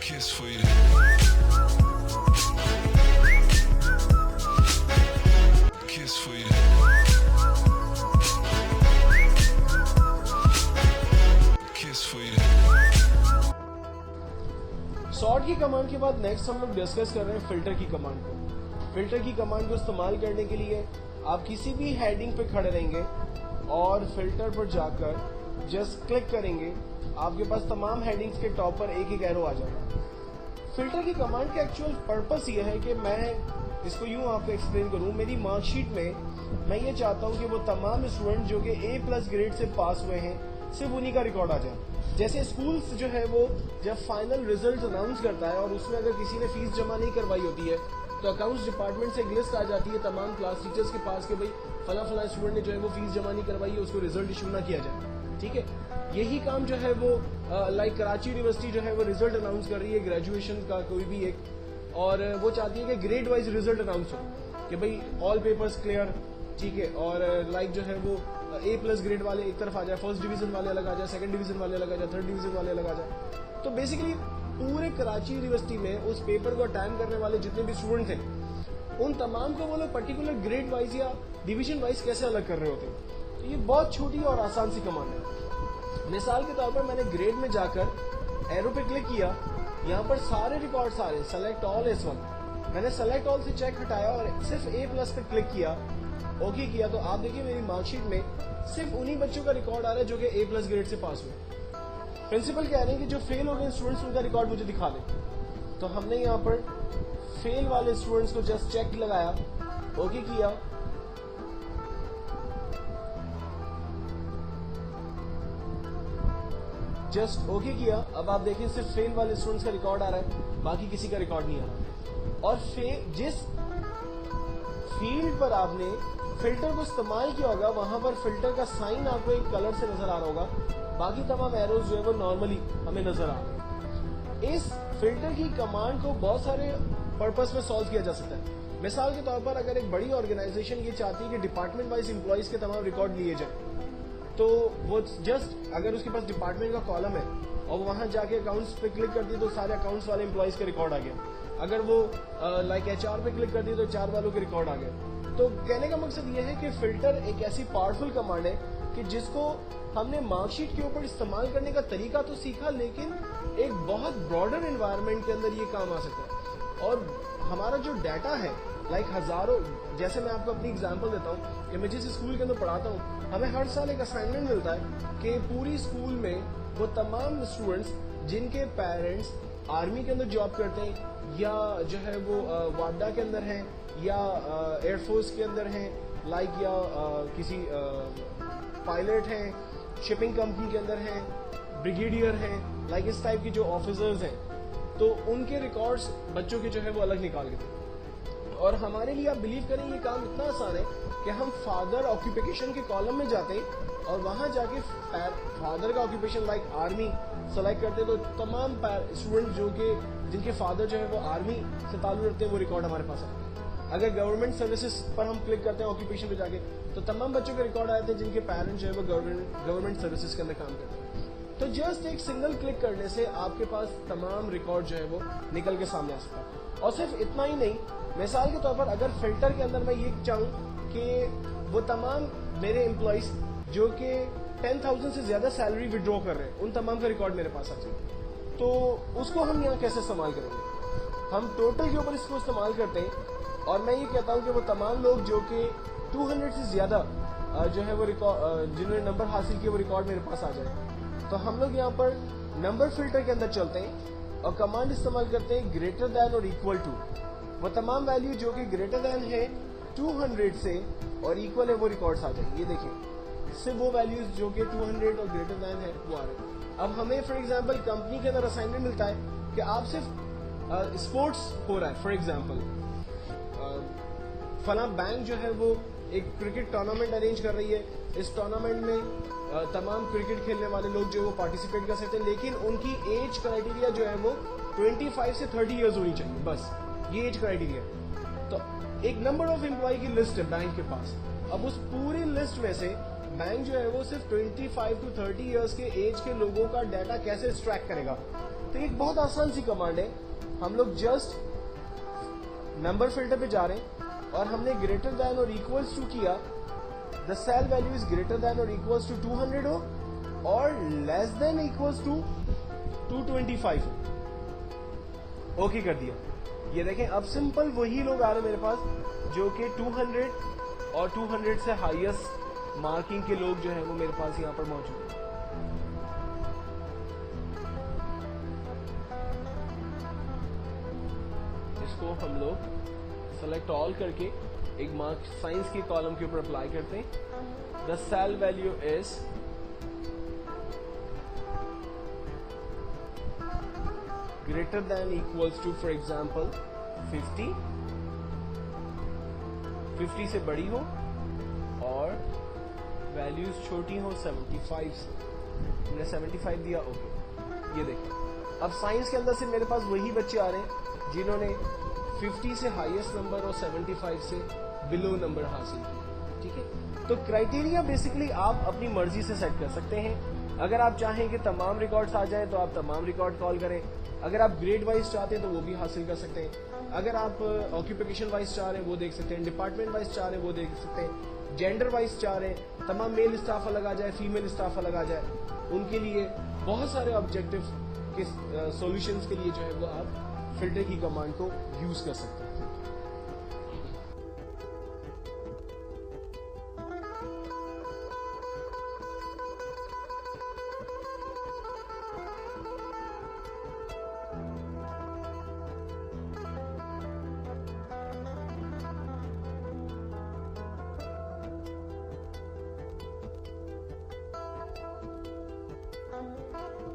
kiss for you. Kiss for you. Kiss for you. Sort की command के बाद next हम लोग डिस्कस कर रहे हैं फिल्टर की कमांड को। फिल्टर की कमांड को इस्तेमाल करने के लिए आप किसी भी हेडिंग पे खड़े रहेंगे और फिल्टर पर जाकर जस्ट क्लिक करेंगे, आपके पास तमाम हेडिंग्स के टॉप पर एक एक एरो आ जाएगा। फिल्टर की कमांड का एक्चुअल पर्पस ये है कि मैं इसको यूं आपको एक्सप्लेन करूं। मेरी मार्कशीट में मैं ये चाहता हूं कि वो तमाम स्टूडेंट जो कि A+ ग्रेड से पास हुए हैं सिर्फ उन्हीं का रिकॉर्ड आ जाए। जैसे स्कूल्स जो है वो जब फाइनल रिजल्ट अनाउंस करता है और उसमें अगर किसी ने फीस जमा नहीं करवाई होती है तो अकाउंट्स डिपार्टमेंट से एक लिस्ट आ जाती है तमाम क्लास टीचर्स के पास कि भाई फला फला स्टूडेंट ने जो है वो फीस जमा नहीं करवाई है, उसको रिजल्ट इशू ना किया जाए। ठीक है, यही काम जो है वो लाइक कराची यूनिवर्सिटी जो है वो रिजल्ट अनाउंस कर रही है ग्रेजुएशन का कोई भी एक, और वो चाहती है कि ग्रेड वाइज रिजल्ट अनाउंस हो कि भाई ऑल पेपर्स क्लियर। ठीक है, और लाइक जो है वो A+ ग्रेड वाले एक तरफ आ जाए, फर्स्ट डिवीजन वाले अलग आ जाए, सेकंड डिवीजन वाले अलग आ जाए, थर्ड डिवीजन वाले अलग आ जाए। तो बेसिकली पूरे कराची यूनिवर्सिटी में उस पेपर को अटेंड करने वाले जितने भी स्टूडेंट थे उन तमाम को वो लोग पर्टिकुलर ग्रेड वाइज या डिवीजन वाइज कैसे अलग कर रहे होते हैं। तो ये बहुत छोटी और आसान सी कमांड है। मिसाल के तौर पर मैंने ग्रेड में जाकर एरो पे क्लिक किया, यहाँ पर सारे रिकॉर्ड्स आ रहे हैं, सेलेक्ट ऑल इस वक्त मैंने सेलेक्ट ऑल से चेक हटाया और सिर्फ A+ पे क्लिक किया, ओके किया, तो आप देखिए मेरी मार्कशीट में सिर्फ उन्हीं बच्चों का रिकॉर्ड आ रहा है जो कि A+ ग्रेड से पास हुए। प्रिंसिपल कह रहे हैं कि जो फेल हो गए स्टूडेंट्स उनका रिकॉर्ड मुझे दिखा दें। तो हमने यहाँ पर फेल वाले स्टूडेंट्स को जस्ट चेक लगाया, ओके किया, जस्ट ओके किया। अब आप देखें सिर्फ फेल वाले स्टूडेंट्स का रिकॉर्ड आ रहा है, बाकी किसी का रिकॉर्ड नहीं आ रहा। और जिस फील्ड पर आपने फिल्टर को इस्तेमाल किया होगा वहां पर फिल्टर का साइन आपको एक कलर से नजर आ रहा होगा, बाकी तमाम एरोज जो है वो नॉर्मली हमें नजर आ रहे हैं। इस फिल्टर की कमांड को बहुत सारे पर्पस में सॉल्व किया जा सकता है। मिसाल के तौर पर अगर एक बड़ी ऑर्गेनाइजेशन ये चाहती है कि डिपार्टमेंट वाइज एम्प्लॉइज के तमाम रिकॉर्ड लिए जाए, तो वो जस्ट अगर उसके पास डिपार्टमेंट का कॉलम है और वहां जाके अकाउंट्स पे क्लिक करती है तो सारे अकाउंट्स वाले एम्प्लॉइज का रिकॉर्ड आ गया। अगर वो लाइक HR पे क्लिक करती है तो HR वालों के रिकॉर्ड आ गए। तो कहने का मकसद ये है कि फिल्टर एक ऐसी पावरफुल कमांड है कि जिसको हमने मार्कशीट के ऊपर इस्तेमाल करने का तरीका तो सीखा, लेकिन एक बहुत ब्रॉडर एनवायरनमेंट के अंदर ये काम आ सकता है। और हमारा जो डाटा है लाइक हजारों, जैसे मैं आपको अपनी एग्जांपल देता हूँ कि मैं जिस स्कूल के अंदर पढ़ाता हूँ, हमें हर साल एक असाइनमेंट मिलता है कि पूरी स्कूल में वो तमाम स्टूडेंट्स जिनके पेरेंट्स आर्मी के अंदर जॉब करते हैं या जो है वो वाडा के अंदर हैं या एयरफोर्स के अंदर हैं लाइक, या किसी पायलट हैं, शिपिंग कंपनी के अंदर हैं, ब्रिगेडियर हैं, लाइक इस टाइप के जो ऑफिसर्स हैं, तो उनके रिकॉर्ड्स बच्चों के जो है वो अलग निकाल के देते। और हमारे लिए आप बिलीव करें ये काम इतना आसान है कि हम फादर ऑक्यूपेशन के कॉलम में जाते हैं और वहां जाके फादर का ऑक्यूपेशन लाइक आर्मी सेलेक्ट करते, तो तमाम स्टूडेंट जो कि जिनके फादर जो है वो आर्मी से ताल्लुक रखते हैं वो रिकॉर्ड हमारे पास आते हैं। अगर गवर्नमेंट सर्विसेज पर हम क्लिक करते हैं ऑक्यूपेशन पे जाके, तो तमाम बच्चों के रिकॉर्ड आए थे जिनके पेरेंट्स जो है वो गवर्नमेंट सर्विसेज के अंदर काम करते हैं। तो जस्ट एक सिंगल क्लिक करने से आपके पास तमाम रिकॉर्ड जो है वो निकल के सामने आ सकता है। और सिर्फ इतना ही नहीं, मिसाल के तौर पर अगर फिल्टर के अंदर मैं ये चाहूँ कि वो तमाम मेरे एम्प्लॉइज जो कि 10,000 से ज्यादा सैलरी विड्रॉ कर रहे हैं उन तमाम का रिकॉर्ड मेरे पास आ जाए, तो उसको हम यहाँ कैसे इस्तेमाल करेंगे? हम टोटल के ऊपर इसको इस्तेमाल करते हैं और मैं ये कहता हूँ कि वो तमाम लोग जो कि 200 से ज्यादा जो है वो रिकॉर्ड जिन्होंने नंबर हासिल किए वो रिकॉर्ड मेरे पास आ जाए। तो हम लोग यहाँ पर नंबर फिल्टर के अंदर चलते हैं और कमांड इस्तेमाल करते हैं ग्रेटर दैन और इक्वल टू। वो तमाम वैल्यू जो कि ग्रेटर दैन है 200 से और इक्वल है वो रिकॉर्ड्स आ जाए। ये देखिए सिर्फ वो वैल्यूज जो कि 200 और ग्रेटर दैन है वो आ रहे हैं। अब हमें फॉर एग्जांपल कंपनी के अंदर असाइनमेंट मिलता है कि आप सिर्फ स्पोर्ट्स हो रहा है, फॉर एग्जांपल फला बैंक जो है वो एक क्रिकेट टूर्नामेंट अरेंज कर रही है, इस टूर्नामेंट में तमाम क्रिकेट खेलने वाले लोग जो है वो पार्टिसिपेट कर सकते हैं, लेकिन उनकी एज क्राइटेरिया जो है वो 25 से 30 इयर्स होनी चाहिए, बस ये एज क्राइटेरिया। तो एक नंबर ऑफ एम्प्लॉय की लिस्ट है बैंक के पास। अब उस पूरी लिस्ट में से बैंक जो है वो सिर्फ 25 to 30 इयर्स के एज के लोगों का डाटा कैसे एक्सट्रैक्ट करेगा? तो एक बहुत आसान सी कमांड है, हम लोग जस्ट नंबर फिल्टर पे जा रहे हैं और हमने ग्रेटर देन और इक्वल्स टू किया, the cell value is greater than और इक्वल्स टू 200 हो और लेस देन इक्वल्स टू 225 हो। ओके कर दिया। ये देखें अब सिंपल वही लोग आ रहे हैं मेरे पास जो कि 200 और 200 से हाईएस्ट मार्किंग के लोग जो हैं वो मेरे पास यहां पर मौजूद हैं। इसको हम लोग सेलेक्ट ऑल करके एक मार्क साइंस के कॉलम के ऊपर अप्लाई करते हैं। The cell value is greater than equals to for example 50 से बड़ी हो और वैल्यूज छोटी हो 75 से। हमने 75 दिया, ओके। ये देखिए अब साइंस के अंदर से मेरे पास वही बच्चे आ रहे हैं जिन्होंने 50 से हाईएस्ट नंबर और 75 से बिलो नंबर हासिल किया। ठीक है, तो क्राइटेरिया बेसिकली आप अपनी मर्जी से सेट कर सकते हैं। अगर आप चाहें कि तमाम रिकॉर्ड्स आ जाएं तो आप तमाम रिकॉर्ड कॉल करें। अगर आप ग्रेड वाइज चाहते हैं तो वो भी हासिल कर सकते हैं। अगर आप ऑक्यूपेशन वाइज चाह रहे हैं वो देख सकते हैं, डिपार्टमेंट वाइज चाह रहे हैं वो देख सकते हैं, जेंडर वाइज चाह रहे हैं तमाम मेल स्टाफ अलग आ जाए, फीमेल स्टाफ अलग आ जाए, उनके लिए बहुत सारे ऑब्जेक्टिव के सॉल्यूशंस के लिए जो है वो आप फिल्टर की कमांड को यूज कर सकते हैं।